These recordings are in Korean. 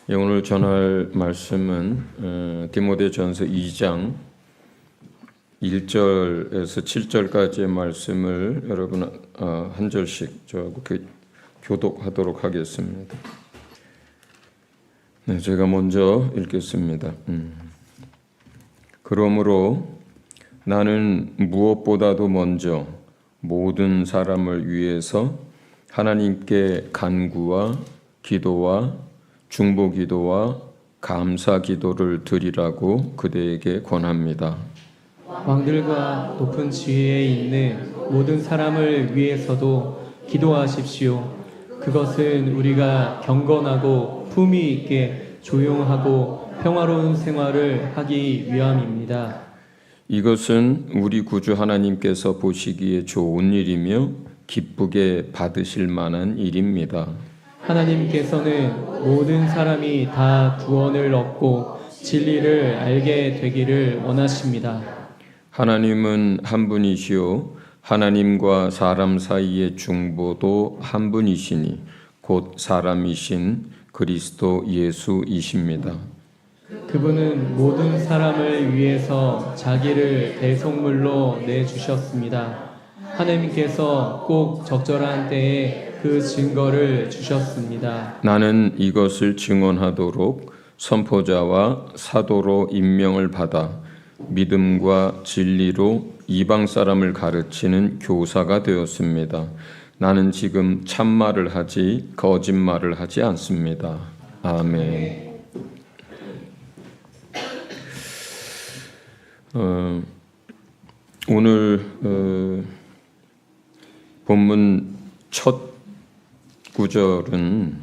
오늘 전할 말씀은 디모데전서 2장 1절에서 7절까지의 말씀을 여러분 한 절씩 저하고 교독하도록 하겠습니다. 네, 제가 먼저 읽겠습니다. 그러므로 나는 무엇보다도 먼저 모든 사람을 위해서 하나님께 간구와 기도와 중보기도와 감사기도를 드리라고 그대에게 권합니다. 왕들과 높은 지위에 있는 모든 사람을 위해서도 기도하십시오. 그것은 우리가 경건하고 품위 있게 조용하고 평화로운 생활을 하기 위함입니다. 이것은 우리 구주 하나님께서 보시기에 좋은 일이며 기쁘게 받으실 만한 일입니다. 하나님께서는 모든 사람이 다 구원을 얻고 진리를 알게 되기를 원하십니다. 하나님은 한 분이시요 하나님과 사람 사이의 중보도 한 분이시니 곧 사람이신 그리스도 예수이십니다. 그분은 모든 사람을 위해서 자기를 대속물로 내주셨습니다. 하나님께서 꼭 적절한 때에 그 증거를 주셨습니다. 나는 이것을 증언하도록 선포자와 사도로 임명을 받아 믿음과 진리로 이방 사람을 가르치는 교사가 되었습니다. 나는 지금 참말을 하지 거짓말을 하지 않습니다. 아멘. 오늘 본문 첫 구절은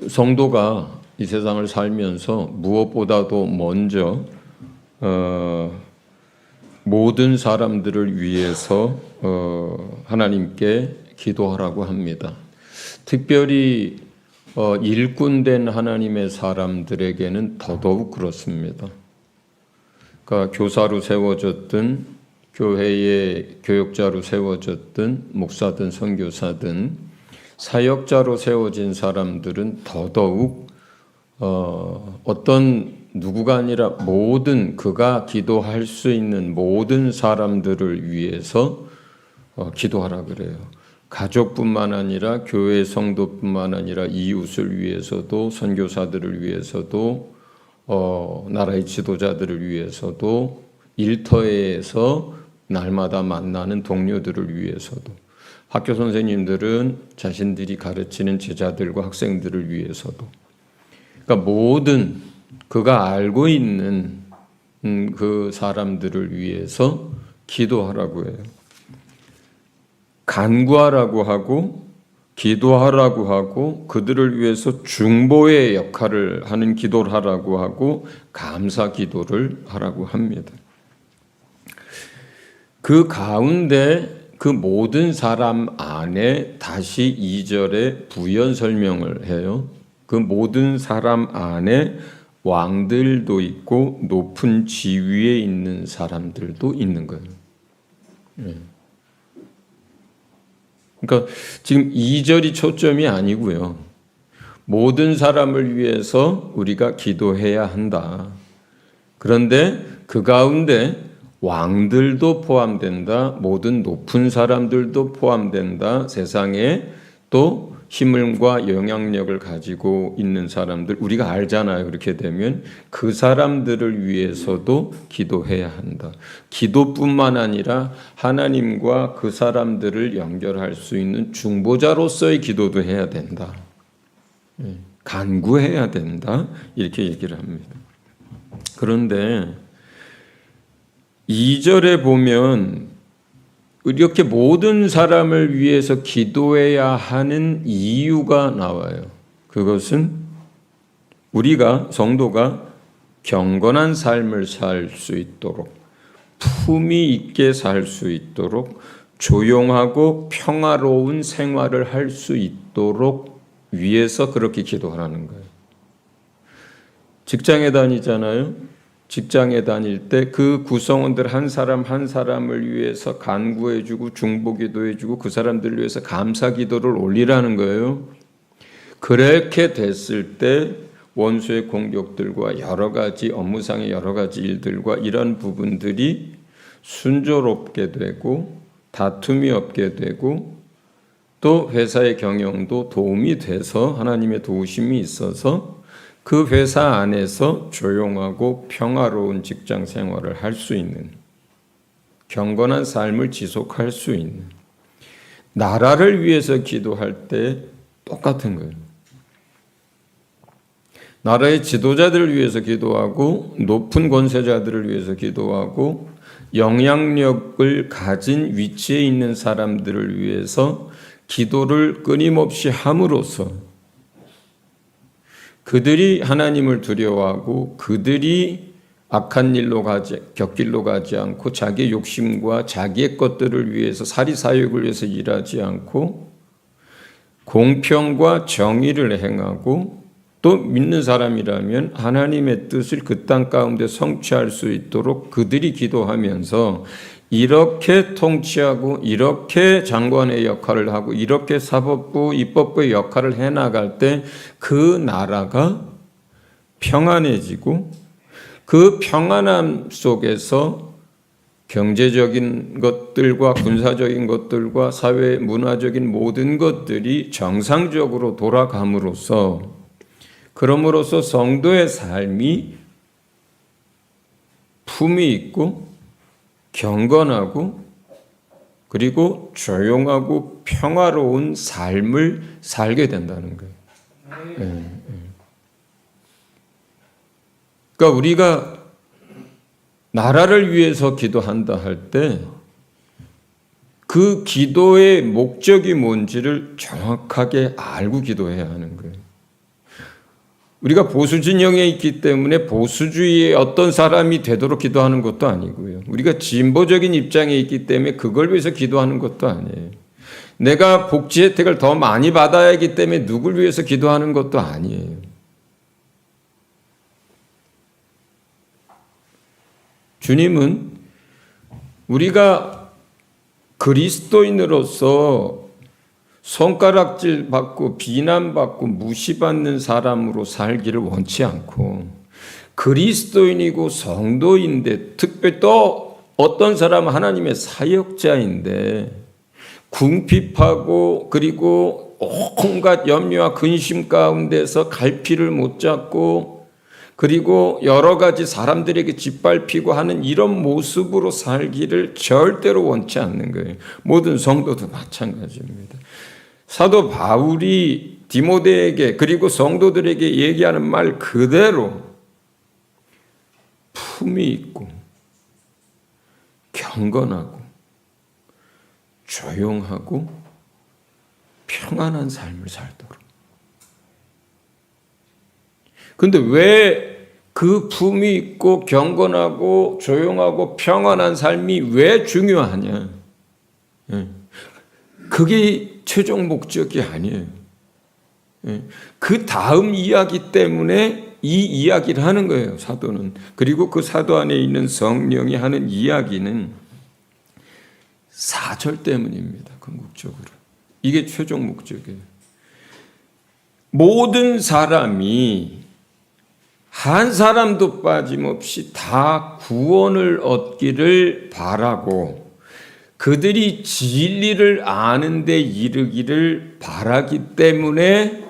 성도가 이 세상을 살면서 무엇보다도 먼저 모든 사람들을 위해서 하나님께 기도하라고 합니다. 특별히 일꾼된 하나님의 사람들에게는 더더욱 그렇습니다. 그러니까 교사로 세워졌든 교회의 교역자로 세워졌든 목사든 선교사든 사역자로 세워진 사람들은 더더욱 어떤 누구가 아니라 모든 그가 기도할 수 있는 모든 사람들을 위해서 기도하라 그래요. 가족뿐만 아니라 교회 성도뿐만 아니라 이웃을 위해서도 선교사들을 위해서도 나라의 지도자들을 위해서도 일터에서 날마다 만나는 동료들을 위해서도 학교 선생님들은 자신들이 가르치는 제자들과 학생들을 위해서도 그러니까 모든 그가 알고 있는 그 사람들을 위해서 기도하라고 해요. 간구하라고 하고 기도하라고 하고 그들을 위해서 중보의 역할을 하는 기도를 하라고 하고 감사 기도를 하라고 합니다. 그 가운데 그 모든 사람 안에 다시 2절에 부연 설명을 해요. 그 모든 사람 안에 왕들도 있고 높은 지위에 있는 사람들도 있는 거예요. 그러니까 지금 2절이 초점이 아니고요. 모든 사람을 위해서 우리가 기도해야 한다. 그런데 그 가운데 왕들도 포함된다. 모든 높은 사람들도 포함된다. 세상에 또 힘과 영향력을 가지고 있는 사람들 우리가 알잖아요. 그렇게 되면 그 사람들을 위해서도 기도해야 한다. 기도뿐만 아니라 하나님과 그 사람들을 연결할 수 있는 중보자로서의 기도도 해야 된다. 간구해야 된다. 이렇게 얘기를 합니다. 그런데 2절에 보면 이렇게 모든 사람을 위해서 기도해야 하는 이유가 나와요. 그것은 우리가 성도가 경건한 삶을 살 수 있도록 품위 있게 살 수 있도록 조용하고 평화로운 생활을 할 수 있도록 위해서 그렇게 기도하라는 거예요. 직장에 다니잖아요. 직장에 다닐 때 그 구성원들 한 사람 한 사람을 위해서 간구해주고 중보기도해주고 그 사람들을 위해서 감사기도를 올리라는 거예요. 그렇게 됐을 때 원수의 공격들과 여러 가지 업무상의 여러 가지 일들과 이런 부분들이 순조롭게 되고 다툼이 없게 되고 또 회사의 경영도 도움이 돼서 하나님의 도우심이 있어서 그 회사 안에서 조용하고 평화로운 직장 생활을 할 수 있는, 경건한 삶을 지속할 수 있는, 나라를 위해서 기도할 때 똑같은 거예요. 나라의 지도자들을 위해서 기도하고 높은 권세자들을 위해서 기도하고 영향력을 가진 위치에 있는 사람들을 위해서 기도를 끊임없이 함으로써 그들이 하나님을 두려워하고 그들이 악한 일로 곁길로 가지 않고 자기의 욕심과 자기의 것들을 위해서 사리사욕을 위해서 일하지 않고 공평과 정의를 행하고 또 믿는 사람이라면 하나님의 뜻을 그 땅 가운데 성취할 수 있도록 그들이 기도하면서 이렇게 통치하고 이렇게 장관의 역할을 하고 이렇게 사법부, 입법부의 역할을 해나갈 때 그 나라가 평안해지고 그 평안함 속에서 경제적인 것들과 군사적인 것들과 사회 문화적인 모든 것들이 정상적으로 돌아감으로써 그럼으로써 성도의 삶이 품이 있고 경건하고 그리고 조용하고 평화로운 삶을 살게 된다는 거예요. 그러니까 우리가 나라를 위해서 기도한다 할 때 그 기도의 목적이 뭔지를 정확하게 알고 기도해야 하는 거예요. 우리가 보수 진영에 있기 때문에 보수주의의 어떤 사람이 되도록 기도하는 것도 아니고요. 우리가 진보적인 입장에 있기 때문에 그걸 위해서 기도하는 것도 아니에요. 내가 복지 혜택을 더 많이 받아야 하기 때문에 누굴 위해서 기도하는 것도 아니에요. 주님은 우리가 그리스도인으로서 손가락질 받고 비난받고 무시받는 사람으로 살기를 원치 않고 그리스도인이고 성도인데 특별히 또 어떤 사람은 하나님의 사역자인데 궁핍하고 그리고 온갖 염려와 근심 가운데서 갈피를 못 잡고 그리고 여러 가지 사람들에게 짓밟히고 하는 이런 모습으로 살기를 절대로 원치 않는 거예요. 모든 성도도 마찬가지입니다. 사도 바울이 디모데에게 그리고 성도들에게 얘기하는 말 그대로 품이 있고 경건하고 조용하고 평안한 삶을 살도록. 근데 왜 그 품이 있고 경건하고 조용하고 평안한 삶이 왜 중요하냐? 그게 최종 목적이 아니에요. 그 다음 이야기 때문에 이 이야기를 하는 거예요, 사도는. 그리고 그 사도 안에 있는 성령이 하는 이야기는 4절 때문입니다, 궁극적으로. 이게 최종 목적이에요. 모든 사람이 한 사람도 빠짐없이 다 구원을 얻기를 바라고 그들이 진리를 아는 데 이르기를 바라기 때문에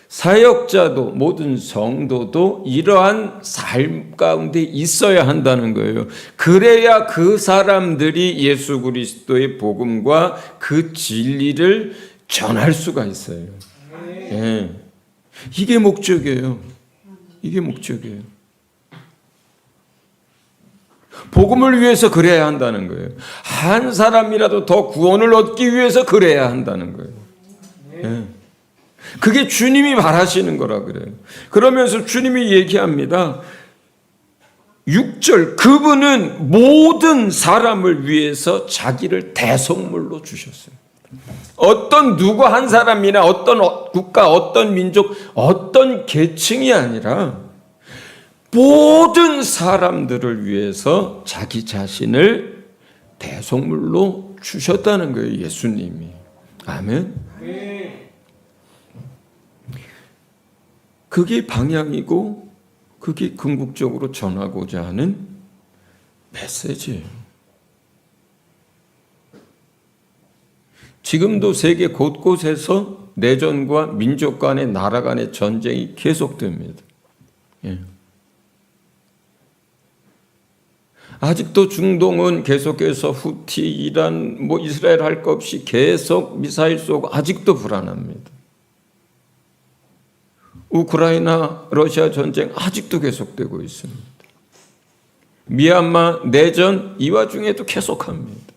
사역자도 모든 성도도 이러한 삶 가운데 있어야 한다는 거예요. 그래야 그 사람들이 예수 그리스도의 복음과 그 진리를 전할 수가 있어요. 예. 이게 목적이에요. 이게 목적이에요. 복음을 위해서 그래야 한다는 거예요. 한 사람이라도 더 구원을 얻기 위해서 그래야 한다는 거예요. 예. 그게 주님이 바라시는 거라 그래요. 그러면서 주님이 얘기합니다. 6절 그분은 모든 사람을 위해서 자기를 대속물로 주셨어요. 어떤 누구 한 사람이나 어떤 국가, 어떤 민족, 어떤 계층이 아니라 모든 사람들을 위해서 자기 자신을 대속물로 주셨다는 거예요, 예수님이. 아멘. 그게 방향이고 그게 궁극적으로 전하고자 하는 메시지예요. 지금도 세계 곳곳에서 내전과 민족 간의 나라 간의 전쟁이 계속됩니다. 예. 아직도 중동은 계속해서 후티, 이란, 이스라엘 할 것 없이 계속 미사일 쏘고 아직도 불안합니다. 우크라이나, 러시아 전쟁 아직도 계속되고 있습니다. 미얀마 내전 이 와중에도 계속합니다.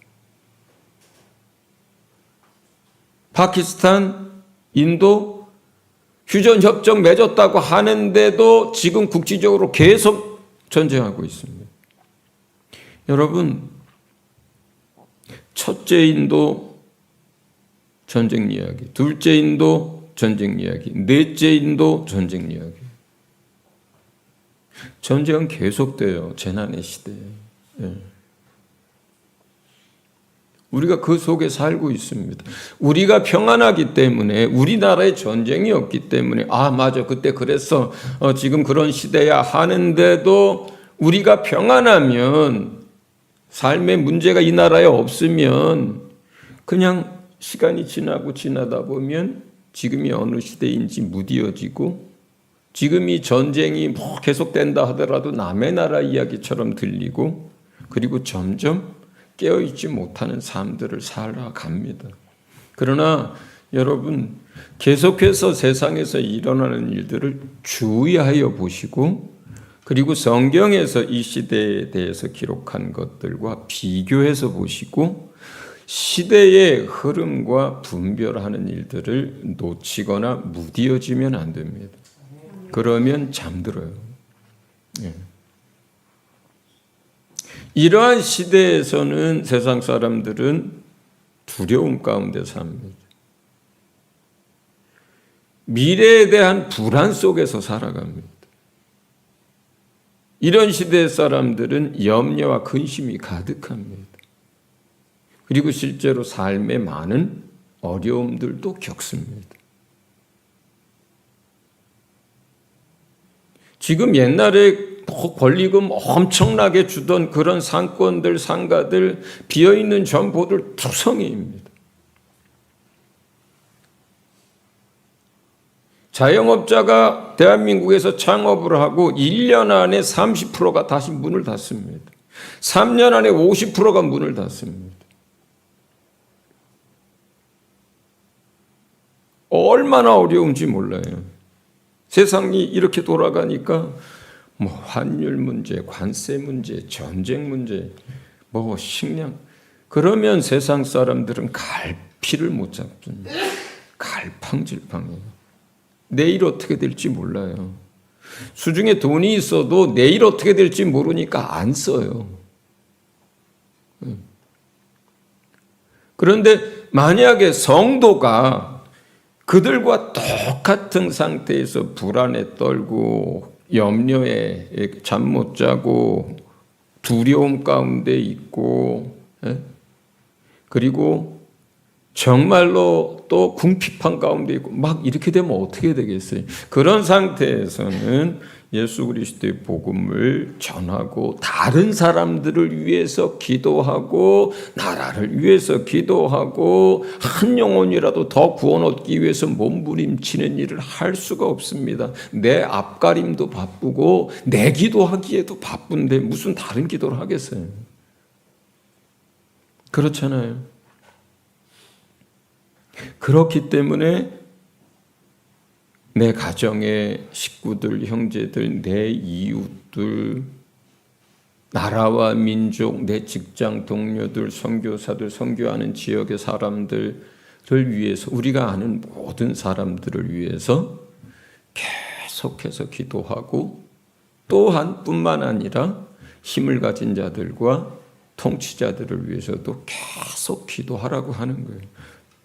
파키스탄, 인도 휴전협정 맺었다고 하는데도 지금 국지적으로 계속 전쟁하고 있습니다. 여러분, 첫째 인도 전쟁 이야기, 둘째 인도 전쟁 이야기, 넷째 인도 전쟁 이야기. 전쟁은 계속돼요. 재난의 시대에. 예. 우리가 그 속에 살고 있습니다. 우리가 평안하기 때문에, 우리나라에 전쟁이 없기 때문에 맞아 그때 그랬어, 지금 그런 시대야 하는데도 우리가 평안하면, 삶의 문제가 이 나라에 없으면 그냥 시간이 지나다 보면 지금이 어느 시대인지 무디어지고, 지금이 전쟁이 계속된다 하더라도 남의 나라 이야기처럼 들리고, 그리고 점점 깨어있지 못하는 삶들을 살아갑니다. 그러나 여러분, 계속해서 세상에서 일어나는 일들을 주의하여 보시고, 그리고 성경에서 이 시대에 대해서 기록한 것들과 비교해서 보시고, 시대의 흐름과 분별하는 일들을 놓치거나 무디어지면 안 됩니다. 그러면 잠들어요. 예. 이러한 시대에서는 세상 사람들은 두려움 가운데 삽니다. 미래에 대한 불안 속에서 살아갑니다. 이런 시대 사람들은 염려와 근심이 가득합니다. 그리고 실제로 삶에 많은 어려움들도 겪습니다. 지금 옛날에 권리금 엄청나게 주던 그런 상권들, 상가들, 비어있는 점포들 투성이입니다. 자영업자가 대한민국에서 창업을 하고 1년 안에 30%가 다시 문을 닫습니다. 3년 안에 50%가 문을 닫습니다. 얼마나 어려운지 몰라요. 세상이 이렇게 돌아가니까 환율 문제, 관세 문제, 전쟁 문제, 식량, 그러면 세상 사람들은 갈피를 못 잡습니다. 갈팡질팡해요. 내일 어떻게 될지 몰라요. 수중에 돈이 있어도 내일 어떻게 될지 모르니까 안 써요. 그런데 만약에 성도가 그들과 똑같은 상태에서 불안에 떨고 염려에 잠 못 자고 두려움 가운데 있고, 그리고 정말로 또 궁핍한 가운데 있고 이렇게 되면 어떻게 되겠어요? 그런 상태에서는 예수 그리스도의 복음을 전하고 다른 사람들을 위해서 기도하고 나라를 위해서 기도하고 한 영혼이라도 더 구원 얻기 위해서 몸부림치는 일을 할 수가 없습니다. 내 앞가림도 바쁘고 내 기도하기에도 바쁜데 무슨 다른 기도를 하겠어요? 그렇잖아요. 그렇기 때문에 내 가정의 식구들, 형제들, 내 이웃들, 나라와 민족, 내 직장 동료들, 선교사들, 선교하는 지역의 사람들을 위해서, 우리가 아는 모든 사람들을 위해서 계속해서 기도하고, 또한 뿐만 아니라 힘을 가진 자들과 통치자들을 위해서도 계속 기도하라고 하는 거예요.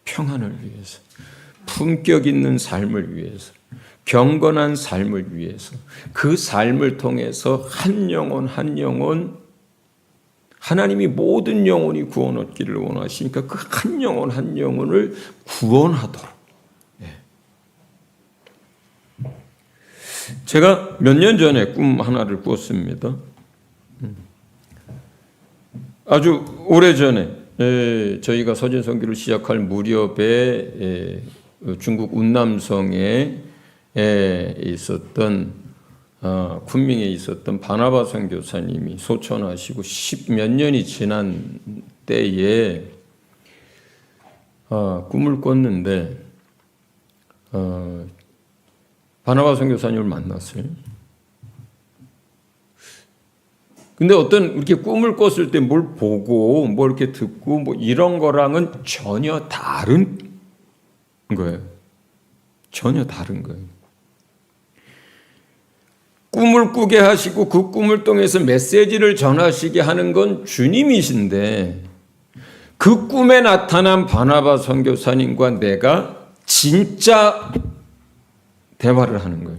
평안을 위해서, 품격 있는 삶을 위해서, 경건한 삶을 위해서, 그 삶을 통해서 한 영혼 한 영혼, 하나님이 모든 영혼이 구원 얻기를 원하시니까 그 한 영혼 한 영혼을 구원하도록. 제가 몇 년 전에 꿈 하나를 꿨습니다. 아주 오래전에 저희가 서진 선교를 시작할 무렵에 중국 운남성에 있었던 쿤밍에 있었던 바나바 선교사님이 소천하시고 10몇 년이 지난 때에 꿈을 꿨는데 바나바 선교사님을 만났어요. 근데 어떤 이렇게 꿈을 꿨을 때 뭘 보고 뭐 이렇게 듣고 뭐 이런 거랑은 전혀 다른 거예요. 전혀 다른 거예요. 꿈을 꾸게 하시고 그 꿈을 통해서 메시지를 전하시게 하는 건 주님이신데 그 꿈에 나타난 바나바 선교사님과 내가 진짜 대화를 하는 거예요.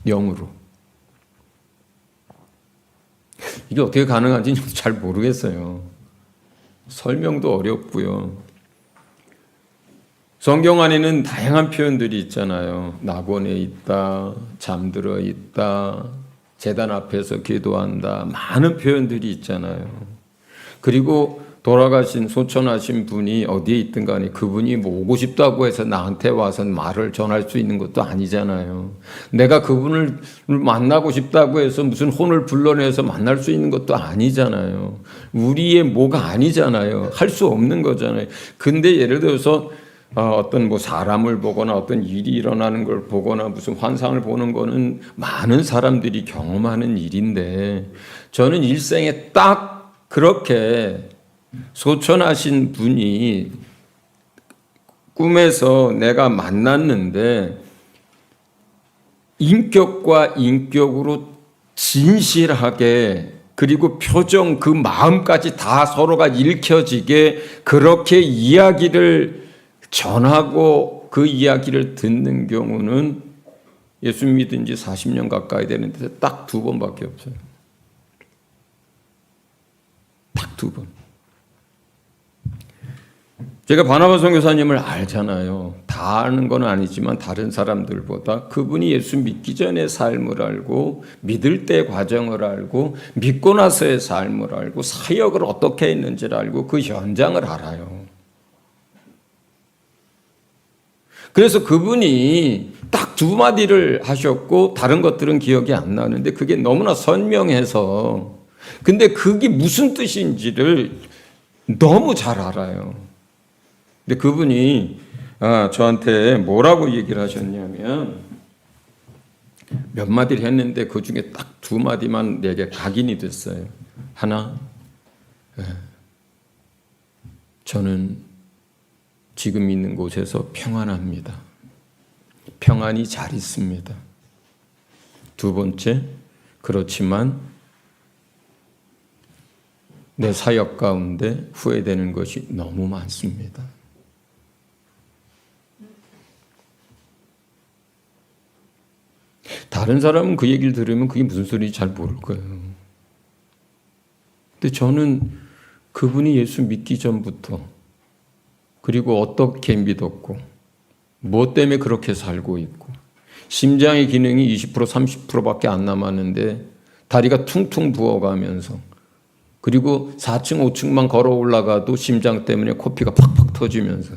영으로. 이게 어떻게 가능한지 잘 모르겠어요. 설명도 어렵고요. 성경 안에는 다양한 표현들이 있잖아요. 낙원에 있다, 잠들어 있다, 제단 앞에서 기도한다. 많은 표현들이 있잖아요. 그리고 돌아가신 소천하신 분이 어디에 있든 간에 그분이 뭐 오고 싶다고 해서 나한테 와서 말을 전할 수 있는 것도 아니잖아요. 내가 그분을 만나고 싶다고 해서 무슨 혼을 불러내서 만날 수 있는 것도 아니잖아요. 우리의 뭐가 아니잖아요. 할 수 없는 거잖아요. 근데 예를 들어서 어떤 뭐 사람을 보거나 어떤 일이 일어나는 걸 보거나 무슨 환상을 보는 거는 많은 사람들이 경험하는 일인데 저는 일생에 딱 그렇게 소천하신 분이 꿈에서 내가 만났는데 인격과 인격으로 진실하게 그리고 표정 그 마음까지 다 서로가 읽혀지게 그렇게 이야기를 전하고 그 이야기를 듣는 경우는 예수 믿은 지 40년 가까이 되는데 딱 2번밖에 없어요. 딱 2번. 제가 바나바 선교사님을 알잖아요. 다 아는 건 아니지만 다른 사람들보다 그분이 예수 믿기 전의 삶을 알고 믿을 때 과정을 알고 믿고 나서의 삶을 알고 사역을 어떻게 했는지를 알고 그 현장을 알아요. 그래서 그분이 딱 2마디를 하셨고 다른 것들은 기억이 안 나는데 그게 너무나 선명해서 근데 그게 무슨 뜻인지를 너무 잘 알아요. 근데 그분이 저한테 뭐라고 얘기를 하셨냐면 몇 마디를 했는데 그 중에 딱 2마디만 내게 각인이 됐어요. 하나, 저는 지금 있는 곳에서 평안합니다. 평안이 잘 있습니다. 2번째, 그렇지만 내 사역 가운데 후회되는 것이 너무 많습니다. 다른 사람은 그 얘기를 들으면 그게 무슨 소리인지 잘 모를 거예요. 근데 저는 그분이 예수 믿기 전부터 그리고 어떻게 믿었고 무엇 때문에 그렇게 살고 있고 심장의 기능이 20% 30%밖에 안 남았는데 다리가 퉁퉁 부어가면서 그리고 4층 5층만 걸어 올라가도 심장 때문에 코피가 팍팍 터지면서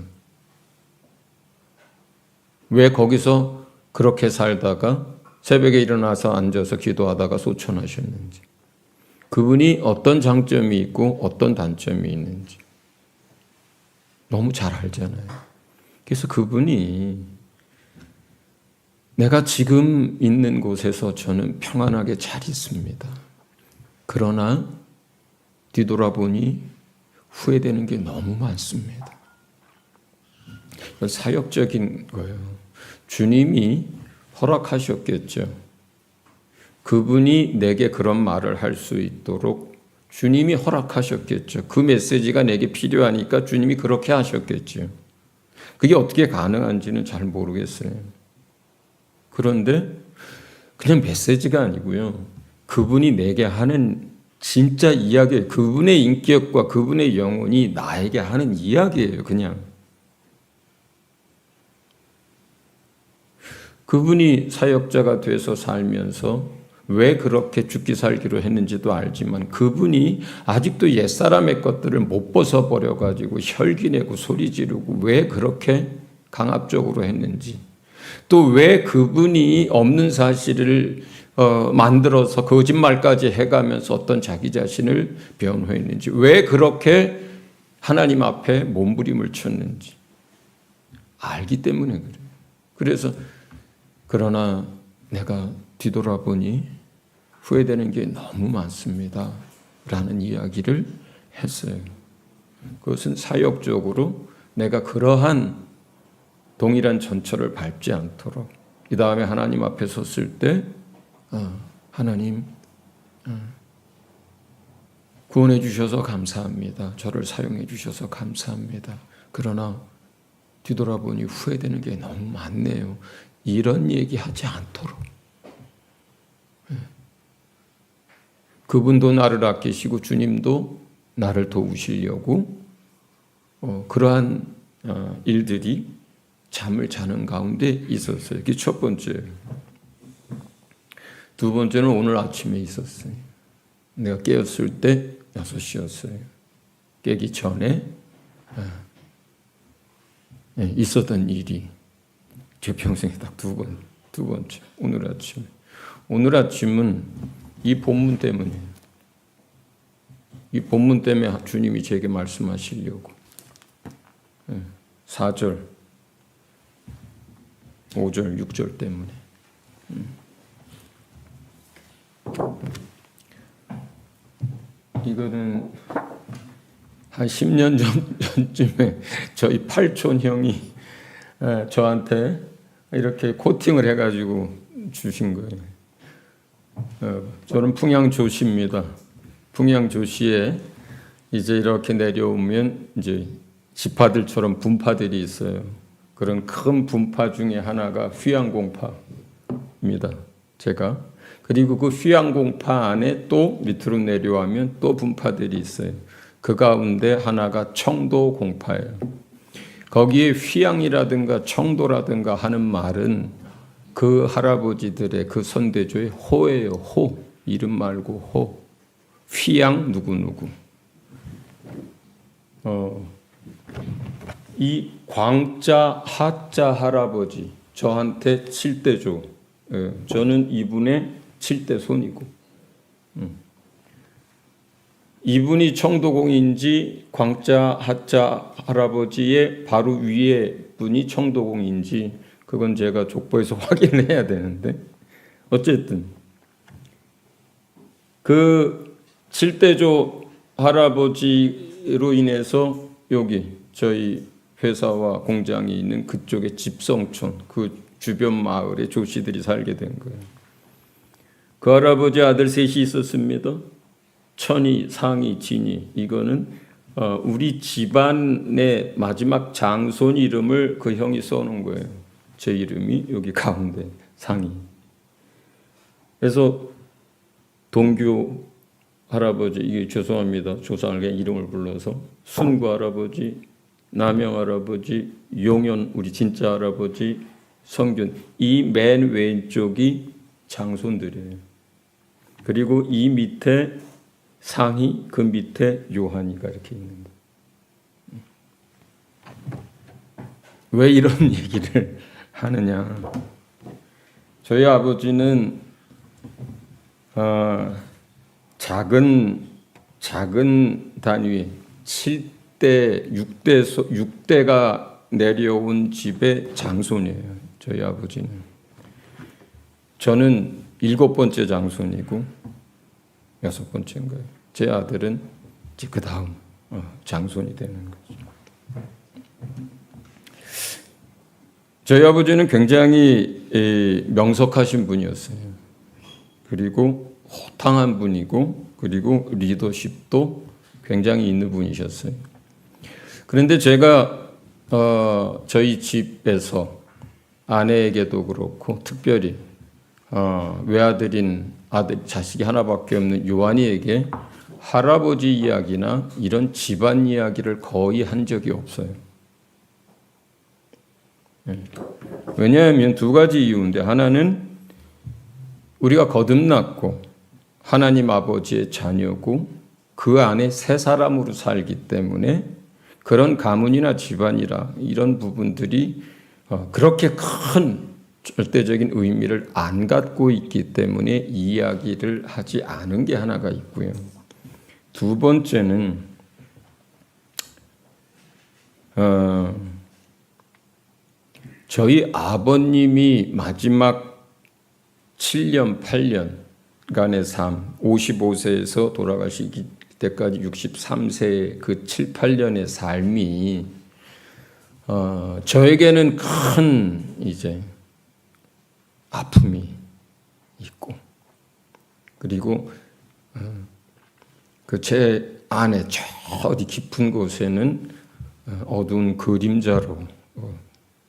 왜 거기서 그렇게 살다가 새벽에 일어나서 앉아서 기도하다가 소천하셨는지 그분이 어떤 장점이 있고 어떤 단점이 있는지 너무 잘 알잖아요. 그래서 그분이 내가 지금 있는 곳에서 저는 평안하게 잘 있습니다. 그러나 뒤돌아보니 후회되는 게 너무 많습니다. 사역적인 거예요. 주님이 허락하셨겠죠. 그분이 내게 그런 말을 할 수 있도록 주님이 허락하셨겠죠. 그 메시지가 내게 필요하니까 주님이 그렇게 하셨겠죠. 그게 어떻게 가능한지는 잘 모르겠어요. 그런데 그냥 메시지가 아니고요. 그분이 내게 하는 진짜 이야기예요. 그분의 인격과 그분의 영혼이 나에게 하는 이야기예요. 그냥. 그분이 사역자가 돼서 살면서 왜 그렇게 죽기 살기로 했는지도 알지만 그분이 아직도 옛사람의 것들을 못 벗어버려가지고 혈기내고 소리 지르고 왜 그렇게 강압적으로 했는지, 또 왜 그분이 없는 사실을 만들어서 거짓말까지 해가면서 어떤 자기 자신을 변호했는지, 왜 그렇게 하나님 앞에 몸부림을 쳤는지 알기 때문에 그래요. 그래서 그러나 내가 뒤돌아보니 후회되는 게 너무 많습니다 라는 이야기를 했어요. 그것은 사역적으로 내가 그러한 동일한 전철을 밟지 않도록, 이 다음에 하나님 앞에 섰을 때 하나님 구원해 주셔서 감사합니다. 저를 사용해 주셔서 감사합니다. 그러나 뒤돌아보니 후회되는 게 너무 많네요. 이런 얘기 하지 않도록. 그분도 나를 아끼시고 주님도 나를 도우시려고 그러한 일들이 잠을 자는 가운데 있었어요. 그게 첫 번째. 두 번째는 오늘 아침에 있었어요. 내가 깨었을 때 6시였어요. 깨기 전에 있었던 일이 제 평생에 딱 두 번째. 오늘 아침. 오늘 아침은 이 본문 때문이에요. 이 본문 때문에 주님이 제게 말씀하시려고. 4절, 5절, 6절 때문에. 이거는 한 10년 전쯤에 저희 팔촌 형이 저한테 이렇게 코팅을 해가지고 주신 거예요. 저는 풍양조시입니다. 풍양조시에 이제 이렇게 내려오면 이제 지파들처럼 분파들이 있어요. 그런 큰 분파 중에 하나가 휘양공파입니다. 제가. 그리고 그 휘양공파 안에 또 밑으로 내려가면 또 분파들이 있어요. 그 가운데 하나가 청도공파예요. 거기에 휘양이라든가 청도라든가 하는 말은 그 할아버지들의 그 선대조의 호예요. 호. 이름 말고 호. 휘양 누구누구. 이 광자 하자 할아버지 저한테 7대조. 저는 이분의 7대 손이고. 이분이 청도공인지 광자 하자 할아버지의 바로 위에 분이 청도공인지 그건 제가 족보에서 확인을 해야 되는데, 어쨌든 그 7대조 할아버지로 인해서 여기 저희 회사와 공장이 있는 그쪽에 집성촌, 그 주변 마을에 조씨들이 살게 된 거예요. 그 할아버지 아들 셋이 있었습니다. 천이, 상이, 진이. 이거는 우리 집안의 마지막 장손 이름을 그 형이 써놓은 거예요. 제 이름이 여기 가운데 상이. 그래서 동규 할아버지, 이게 죄송합니다. 조상을 그냥 이름을 불러서 순구 할아버지, 남영 할아버지, 용현 우리 진짜 할아버지, 성균, 이 맨 왼쪽이 장손들이에요. 그리고 이 밑에 상이, 그 밑에 요한이가 이렇게 있는 거예요. 왜 이런 얘기를 하느냐? 저희 아버지는 작은 단위 7대, 6대가 내려온 집의 장손이에요. 저희 아버지는. 저는 7번째 장손이고 6번째인 거예요. 제 아들은 이제 그 다음 장손이 되는 거죠. 저희 아버지는 굉장히 명석하신 분이었어요. 그리고 호탕한 분이고, 그리고 리더십도 굉장히 있는 분이셨어요. 그런데 제가 저희 집에서 아내에게도 그렇고 특별히 외아들인 자식이 하나밖에 없는 요한이에게 할아버지 이야기나 이런 집안 이야기를 거의 한 적이 없어요. 왜냐하면 두 가지 이유인데, 하나는 우리가 거듭났고 하나님 아버지의 자녀고 그 안에 새 사람으로 살기 때문에 그런 가문이나 집안이라 이런 부분들이 그렇게 큰 절대적인 의미를 안 갖고 있기 때문에 이야기를 하지 않은 게 하나가 있고요. 두 번째는 저희 아버님이 마지막 7년, 8년간의 삶, 55세에서 돌아가시기 때까지 63세의 그 7, 8년의 삶이 저에게는 큰 이제 아픔이 있고, 그리고 그 제 안에 저 어디 깊은 곳에는 어두운 그림자로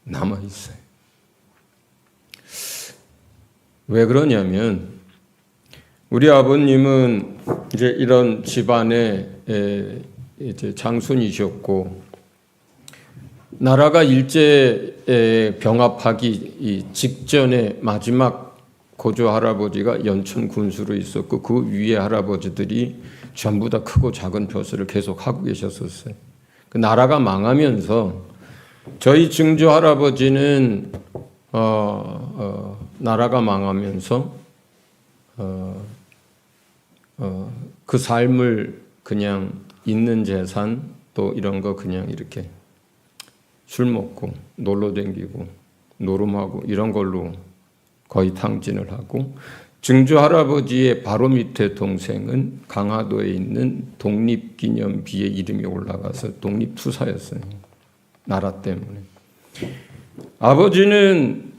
남아 있어요. 왜 그러냐면 우리 아버님은 이제 이런 집안의 이제 장손이셨고, 나라가 일제 병합하기 직전에 마지막 고조 할아버지가 연천 군수로 있었고, 그 위에 할아버지들이 전부 다 크고 작은 벼슬을 계속 하고 계셨었어요. 그 나라가 망하면서 저희 증조 할아버지는 나라가 망하면서 그 삶을 그냥 있는 재산 또 이런 거 그냥 이렇게 술 먹고 놀러 다니고 노름하고 이런 걸로 거의 탕진을 하고, 증조 할아버지의 바로 밑에 동생은 강화도에 있는 독립기념비에 이름이 올라가서 독립투사였어요. 나라 때문에. 아버지는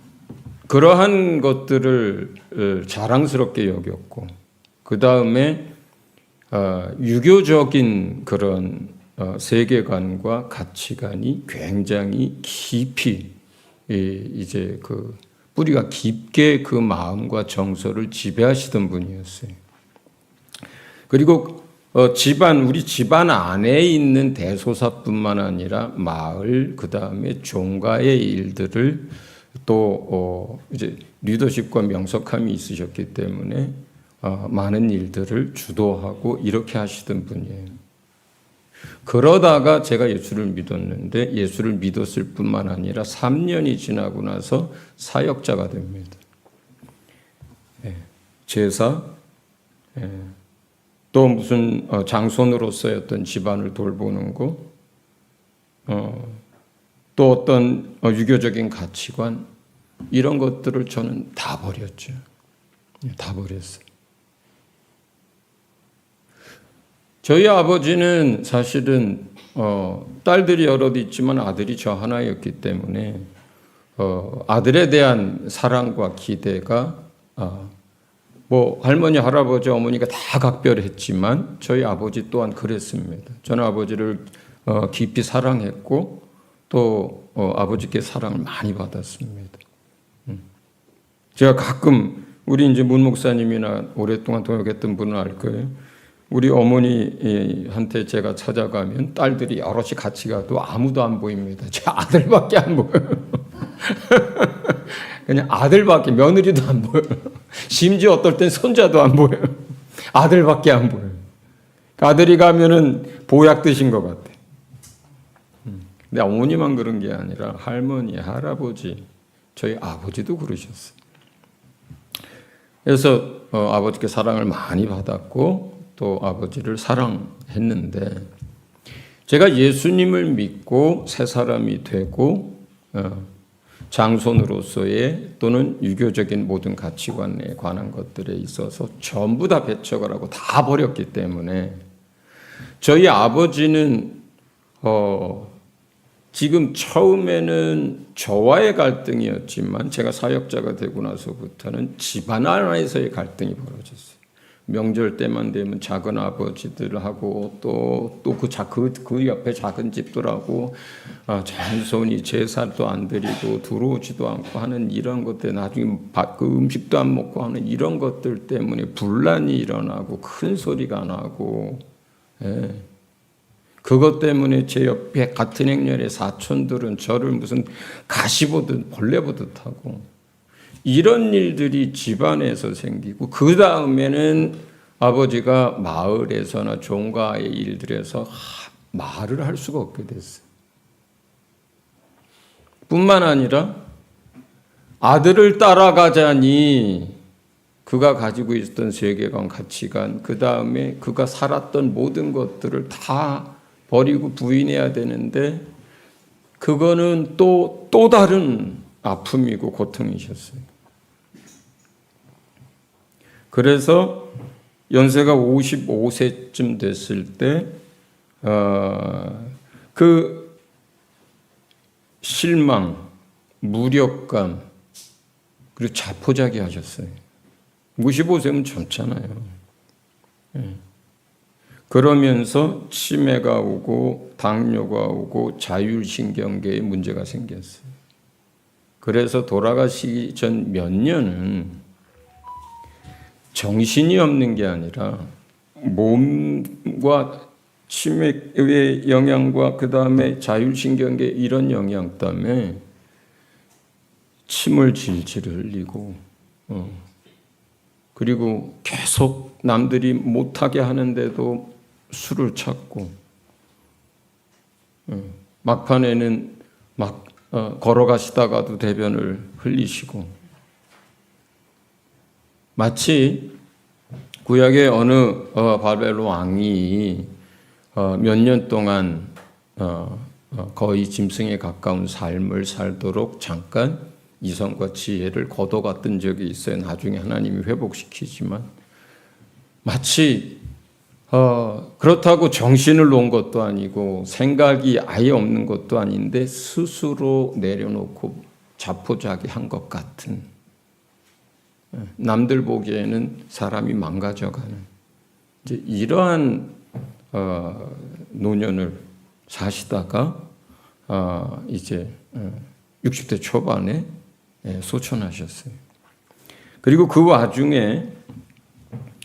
그러한 것들을 자랑스럽게 여겼고, 그 다음에 유교적인 그런 세계관과 가치관이 굉장히 깊이 이제 그 뿌리가 깊게 그 마음과 정서를 지배하시던 분이었어요. 그리고 우리 집안 안에 있는 대소사뿐만 아니라 마을, 그 다음에 종가의 일들을 또 이제 리더십과 명석함이 있으셨기 때문에 많은 일들을 주도하고 이렇게 하시던 분이에요. 그러다가 제가 예수를 믿었는데, 예수를 믿었을 뿐만 아니라 3년이 지나고 나서 사역자가 됩니다. 제사, 또 무슨 장손으로서였던 집안을 돌보는 거, 또 어떤 유교적인 가치관, 이런 것들을 저는 다 버렸죠. 다 버렸어요. 저희 아버지는 사실은 딸들이 여럿 있지만 아들이 저 하나였기 때문에 아들에 대한 사랑과 기대가 뭐 할머니, 할아버지, 어머니가 다 각별했지만 저희 아버지 또한 그랬습니다. 저는 아버지를 깊이 사랑했고 또 아버지께 사랑을 많이 받았습니다. 제가 가끔 우리 이제 문 목사님이나 오랫동안 동역했던 분은 알 거예요. 우리 어머니한테 제가 찾아가면 딸들이 여럿이 같이 가도 아무도 안 보입니다. 제 아들밖에 안 보여요. 그냥 아들밖에, 며느리도 안 보여요. 심지어 어떨 땐 손자도 안 보여요. 아들밖에 안 보여요. 아들이 가면은 보약 드신 것 같아. 근데 어머니만 그런 게 아니라 할머니, 할아버지, 저희 아버지도 그러셨어요. 그래서 아버지께 사랑을 많이 받았고 또 아버지를 사랑했는데, 제가 예수님을 믿고 새 사람이 되고 장손으로서의 또는 유교적인 모든 가치관에 관한 것들에 있어서 전부 다 배척을 하고 다 버렸기 때문에 저희 아버지는 지금 처음에는 저와의 갈등이었지만 제가 사역자가 되고 나서부터는 집안 안에서의 갈등이 벌어졌어요. 명절 때만 되면 작은 아버지들하고 또 그 옆에 작은 집들하고 장손이 제사도 안 드리고 들어오지도 않고 하는 이런 것들, 나중에 그 음식도 안 먹고 하는 이런 것들 때문에 분란이 일어나고 큰 소리가 나고, 그것 때문에 제 옆에 같은 행렬의 사촌들은 저를 무슨 가시 보듯 벌레 보듯 하고, 이런 일들이 집안에서 생기고, 그 다음에는 아버지가 마을에서나 종가의 일들에서 말을 할 수가 없게 됐어요. 뿐만 아니라 아들을 따라가자니 그가 가지고 있었던 세계관, 가치관, 그 다음에 그가 살았던 모든 것들을 다 버리고 부인해야 되는데, 그거는 또 다른 아픔이고 고통이셨어요. 그래서 연세가 55세쯤 됐을 때 그 실망, 무력감, 그리고 자포자기 하셨어요. 55세면 젊잖아요. 그러면서 치매가 오고 당뇨가 오고 자율신경계에 문제가 생겼어요. 그래서 돌아가시기 전 몇 년은 정신이 없는 게 아니라 몸과 치매의 영향과 그 다음에 자율신경계 이런 영향 때문에 침을 질질 흘리고, 그리고 계속 남들이 못하게 하는데도 술을 찾고, 막판에는 막 걸어가시다가도 대변을 흘리시고, 마치 구약의 어느 바벨 왕이 몇 년 동안 거의 짐승에 가까운 삶을 살도록 잠깐 이성과 지혜를 거둬갔던 적이 있어요. 나중에 하나님이 회복시키지만, 마치 그렇다고 정신을 놓은 것도 아니고 생각이 아예 없는 것도 아닌데 스스로 내려놓고 자포자기한 것 같은, 남들 보기에는 사람이 망가져가는 이제 이러한 노년을 사시다가 이제 60대 초반에 소천하셨어요. 그리고 그 와중에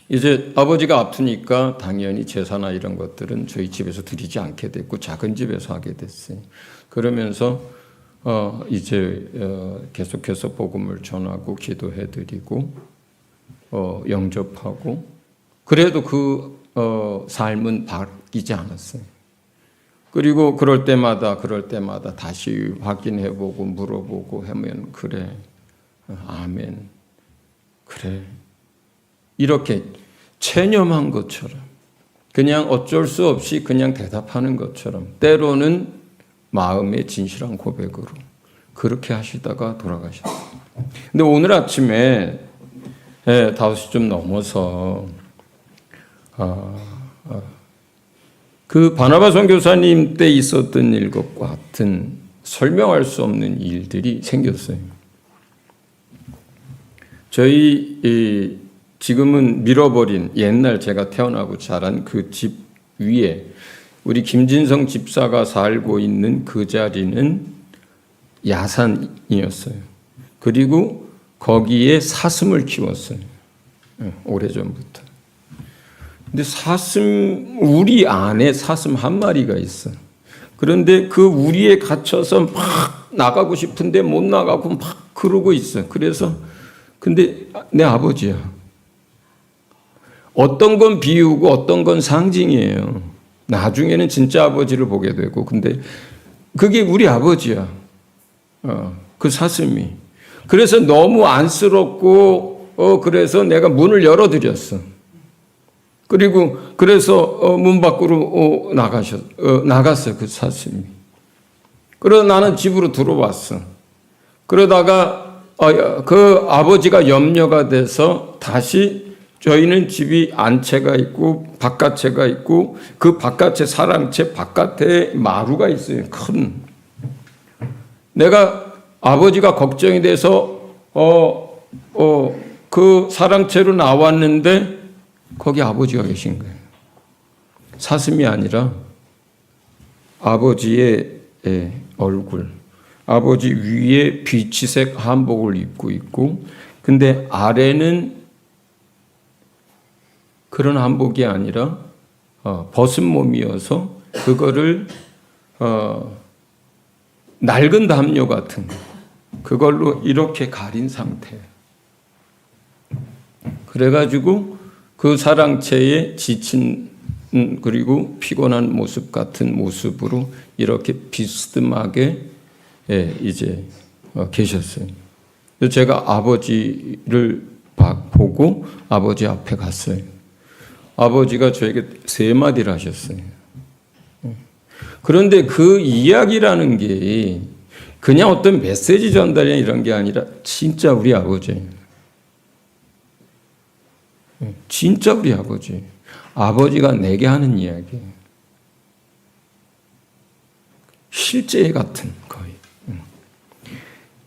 이제 아버지가 아프니까 당연히 제사나 이런 것들은 저희 집에서 드리지 않게 됐고 작은 집에서 하게 됐어요. 그러면서 이제 계속해서 복음을 전하고 기도해드리고 영접하고, 그래도 그 삶은 바뀌지 않았어요. 그리고 그럴 때마다 다시 확인해보고 물어보고 하면, 그래, 아멘, 그래, 이렇게 체념한 것처럼, 그냥 어쩔 수 없이 그냥 대답하는 것처럼, 때로는 마음의 진실한 고백으로 그렇게 하시다가 돌아가셨어요. 근데 오늘 아침에 5시쯤 넘어서 그 바나바 선교사님 때 있었던 일과 같은 설명할 수 없는 일들이 생겼어요. 저희 지금은 밀어버린 옛날 제가 태어나고 자란 그 집 위에 우리 김진성 집사가 살고 있는 그 자리는 야산이었어요. 그리고 거기에 사슴을 키웠어요. 오래전부터. 근데 우리 안에 사슴 한 마리가 있어. 그런데 그 우리에 갇혀서 막 나가고 싶은데 못 나가고 막 그러고 있어. 그래서 근데 내 아버지야. 어떤 건 비유고 어떤 건 상징이에요. 나중에는 진짜 아버지를 보게 되고, 근데 그게 우리 아버지야. 그 사슴이. 그래서 너무 안쓰럽고, 그래서 내가 문을 열어드렸어. 그리고 그래서 문 밖으로 나갔어요. 그 사슴이. 그러다 나는 집으로 들어왔어. 그러다가 그 아버지가 염려가 돼서 다시, 저희는 집이 안채가 있고 바깥채가 있고, 그 바깥채 사랑채 바깥에 마루가 있어요. 큰. 내가 아버지가 걱정이 돼서 그 사랑채로 나왔는데 거기 아버지가 계신 거예요. 사슴이 아니라 아버지의 얼굴. 아버지 위에 비치색 한복을 입고 있고, 근데 아래는 그런 한복이 아니라 벗은 몸이어서 그거를 낡은 담요 같은 거, 그걸로 이렇게 가린 상태예요. 그래가지고 그 사랑채에 지친 그리고 피곤한 모습 같은 모습으로 이렇게 비스듬하게 이제 계셨어요. 제가 아버지를 보고 아버지 앞에 갔어요. 아버지가 저에게 3마디를 하셨어요. 그런데 그 이야기라는 게 그냥 어떤 메시지 전달이나 이런 게 아니라 진짜 우리 아버지예요. 진짜 우리 아버지. 아버지가 내게 하는 이야기예요. 실제 같은 거의.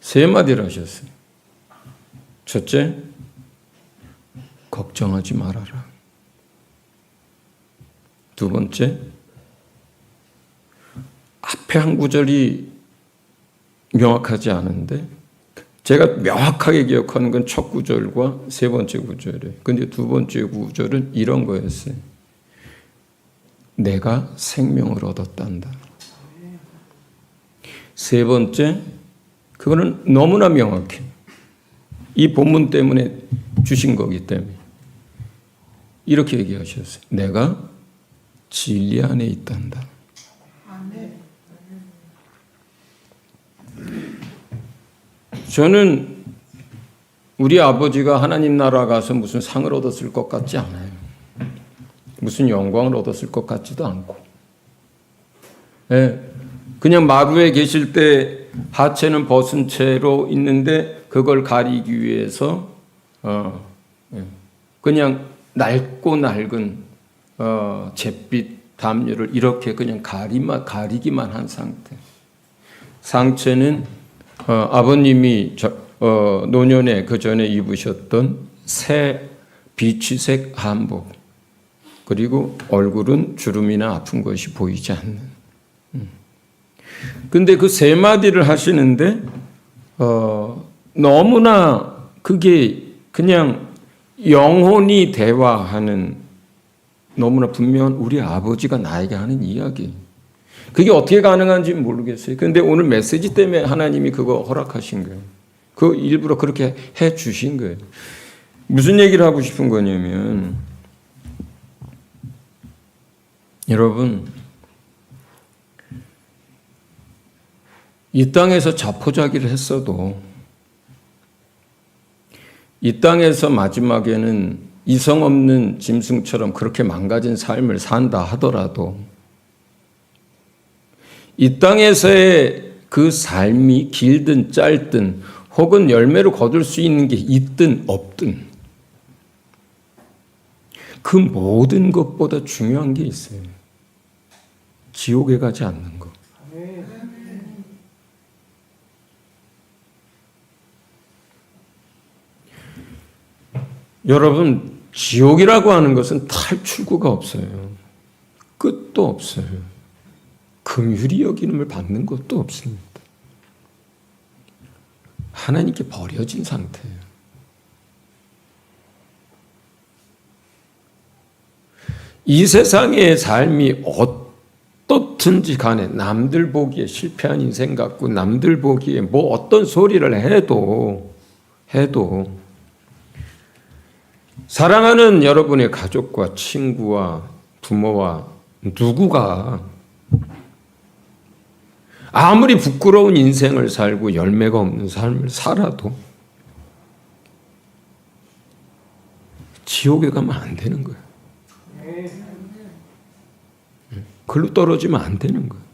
3마디를 하셨어요. 첫째, 걱정하지 말아라. 두 번째, 앞에 한 구절이 명확하지 않은데 제가 명확하게 기억하는 건 첫 구절과 3번째 구절이에요. 근데 2번째 구절은 이런 거였어요. 내가 생명을 얻었단다. 3번째, 그거는 너무나 명확해. 이 본문 때문에 주신 거기 때문에 이렇게 얘기하셨어요. 내가 진리 안에 있단다. 저는 우리 아버지가 하나님 나라 가서 무슨 상을 얻었을 것 같지 않아요. 무슨 영광을 얻었을 것 같지도 않고. 그냥 마루에 계실 때 하체는 벗은 채로 있는데 그걸 가리기 위해서 그냥 낡고 낡은 잿빛 담요를 이렇게 그냥 가리기만 한 상태. 상체는 아버님이 노년에 그 전에 입으셨던 새 비치색 한복, 그리고 얼굴은 주름이나 아픈 것이 보이지 않는. 근데 그 3마디를 하시는데 너무나 그게 그냥 영혼이 대화하는, 너무나 분명한 우리 아버지가 나에게 하는 이야기. 그게 어떻게 가능한지 모르겠어요. 근데 오늘 메시지 때문에 하나님이 그거 허락하신 거예요. 그 일부러 그렇게 해 주신 거예요. 무슨 얘기를 하고 싶은 거냐면, 여러분, 이 땅에서 자포자기를 했어도, 이 땅에서 마지막에는 이성 없는 짐승처럼 그렇게 망가진 삶을 산다 하더라도 이 땅에서의 그 삶이 길든 짧든 혹은 열매를 거둘 수 있는 게 있든 없든 그 모든 것보다 중요한 게 있어요. 지옥에 가지 않는 것. 여러분, 지옥이라고 하는 것은 탈출구가 없어요. 끝도 없어요. 긍휼히 여기름을 받는 것도 없습니다. 하나님께 버려진 상태예요. 이 세상의 삶이 어떻든지 간에 남들 보기에 실패한 인생 같고 남들 보기에 뭐 어떤 소리를 해도 사랑하는 여러분의 가족과 친구와 부모와 누구가 아무리 부끄러운 인생을 살고 열매가 없는 삶을 살아도 지옥에 가면 안 되는 거예요. 글로 떨어지면 안 되는 거예요.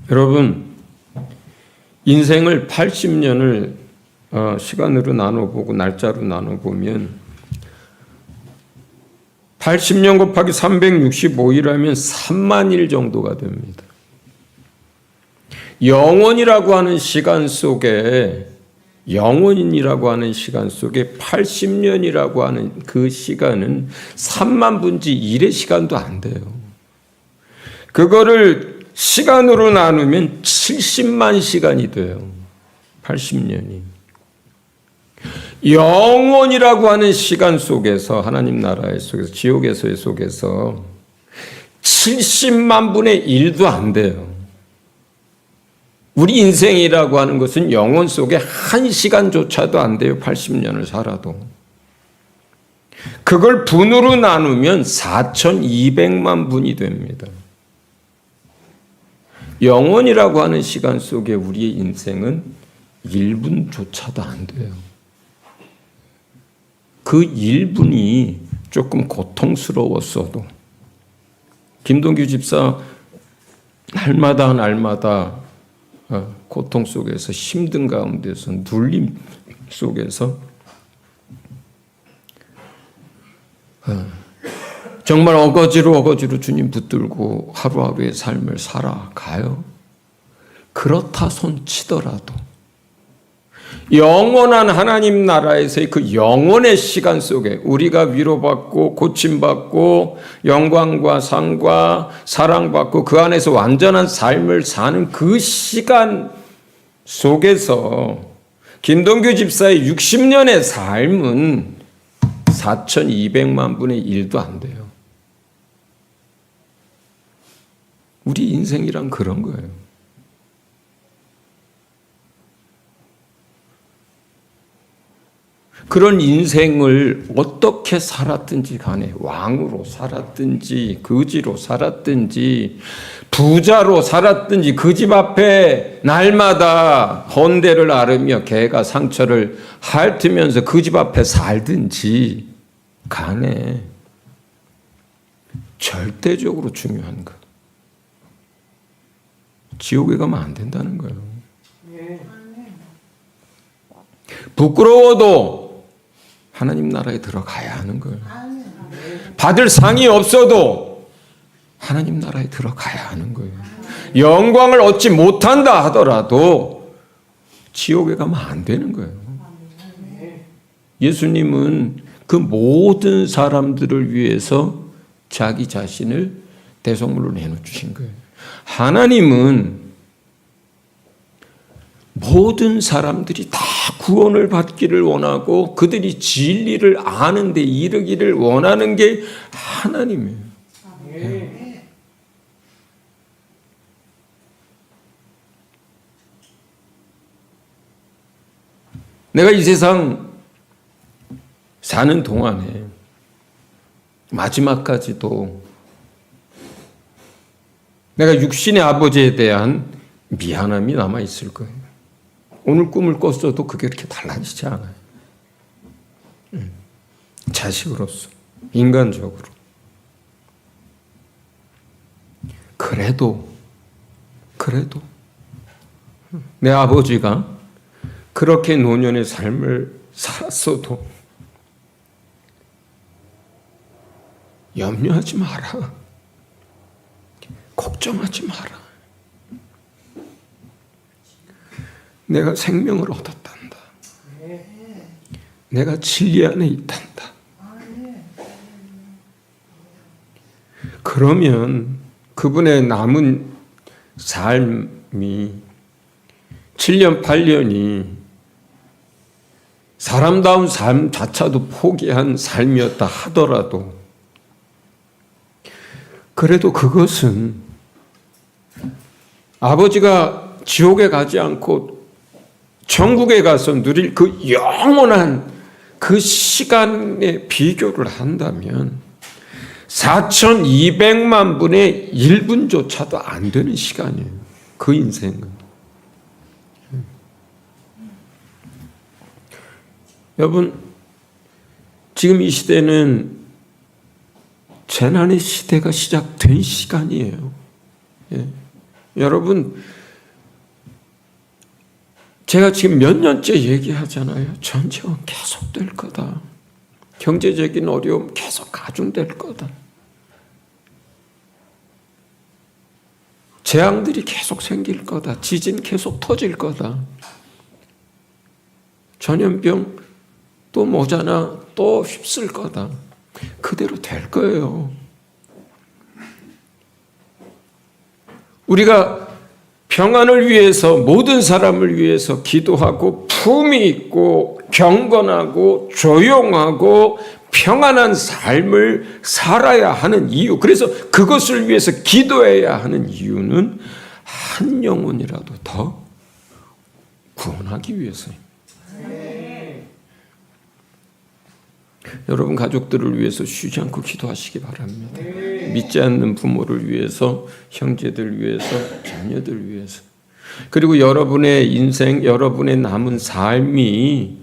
여러분, 인생을 80년을 시간으로 나눠보고 날짜로 나눠보면 80년 곱하기 365일 하면 3만 일 정도가 됩니다. 영원이라고 하는 시간 속에 80년이라고 하는 그 시간은 3만 분지 1의 시간도 안 돼요. 그거를 시간으로 나누면 70만 시간이 돼요. 80년이. 영원이라고 하는 시간 속에서, 하나님 나라의 속에서, 지옥에서의 속에서 70만 분의 1도 안 돼요. 우리 인생이라고 하는 것은 영원 속에 1시간조차도 안 돼요. 80년을 살아도. 그걸 분으로 나누면 4,200만 분이 됩니다. 영원이라고 하는 시간 속에 우리의 인생은 1분조차도 안 돼요. 그 1분이 조금 고통스러웠어도, 김동규 집사 날마다 고통 속에서, 힘든 가운데서, 눌림 속에서 정말 어거지로 주님 붙들고 하루하루의 삶을 살아가요. 그렇다 손치더라도 영원한 하나님 나라에서의 그 영원의 시간 속에 우리가 위로받고 고침받고 영광과 상과 사랑받고 그 안에서 완전한 삶을 사는 그 시간 속에서 김동규 집사의 60년의 삶은 4,200만 분의 1도 안 돼요. 우리 인생이란 그런 거예요. 그런 인생을 어떻게 살았든지 간에, 왕으로 살았든지 거지로 살았든지 부자로 살았든지 그 집 앞에 날마다 헌대를 앓으며 개가 상처를 핥으면서 그 집 앞에 살든지 간에 절대적으로 중요한 것, 지옥에 가면 안 된다는 거예요. 부끄러워도 하나님 나라에 들어가야 하는 거예요. 받을 상이 없어도 하나님 나라에 들어가야 하는 거예요. 영광을 얻지 못한다 하더라도 지옥에 가면 안 되는 거예요. 예수님은 그 모든 사람들을 위해서 자기 자신을 대속물로 내놓으신 거예요. 하나님은 모든 사람들이 다 구원을 받기를 원하고 그들이 진리를 아는 데 이르기를 원하는 게 하나님이에요. 내가 이 세상 사는 동안에 마지막까지도 내가 육신의 아버지에 대한 미안함이 남아있을 거예요. 오늘 꿈을 꿨어도 그게 그렇게 달라지지 않아요. 자식으로서, 인간적으로. 그래도 내 아버지가 그렇게 노년의 삶을 살았어도 염려하지 마라. 걱정하지 마라. 내가 생명을 얻었단다. 내가 진리 안에 있단다. 그러면 그분의 남은 삶이 7년, 8년이 사람다운 삶 자체도 포기한 삶이었다 하더라도 그래도 그것은 아버지가 지옥에 가지 않고 천국에 가서 누릴 그 영원한 그 시간에 비교를 한다면 4,200만 분의 1분조차도 안 되는 시간이에요. 그 인생은. 여러분, 지금 이 시대는 재난의 시대가 시작된 시간이에요. 예. 여러분, 제가 지금 몇 년째 얘기하잖아요. 전쟁은 계속될 거다. 경제적인 어려움 계속 가중될 거다. 재앙들이 계속 생길 거다. 지진 계속 터질 거다. 전염병 또 모자나 또 휩쓸 거다. 그대로 될 거예요. 우리가 평안을 위해서 모든 사람을 위해서 기도하고 품이 있고 경건하고 조용하고 평안한 삶을 살아야 하는 이유, 그래서 그것을 위해서 기도해야 하는 이유는 한 영혼이라도 더 구원하기 위해서입니다. 여러분 가족들을 위해서 쉬지 않고 기도하시기 바랍니다. 믿지 않는 부모를 위해서, 형제들 위해서, 자녀들 위해서. 그리고 여러분의 인생, 여러분의 남은 삶이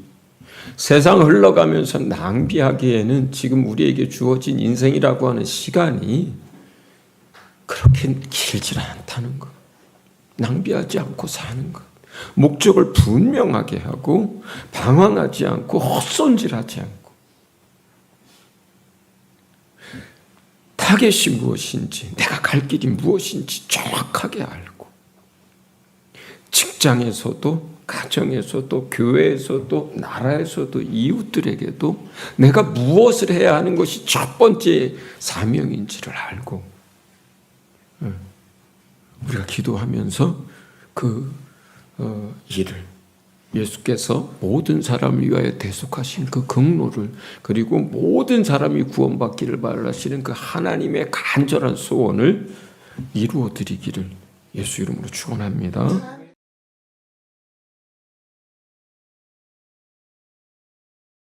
세상 흘러가면서 낭비하기에는 지금 우리에게 주어진 인생이라고 하는 시간이 그렇게 길지 않다는 것. 낭비하지 않고 사는 것. 목적을 분명하게 하고 방황하지 않고 헛손질하지 않고 타겟이 무엇인지, 내가 갈 길이 무엇인지 정확하게 알고 직장에서도 가정에서도 교회에서도 나라에서도 이웃들에게도 내가 무엇을 해야 하는 것이 첫 번째 사명인지를 알고 우리가 기도하면서 그 일을 예수께서 모든 사람을 위하여 대속하신 그 긍휼을, 그리고 모든 사람이 구원받기를 바라시는 그 하나님의 간절한 소원을 이루어 드리기를 예수 이름으로 축원합니다.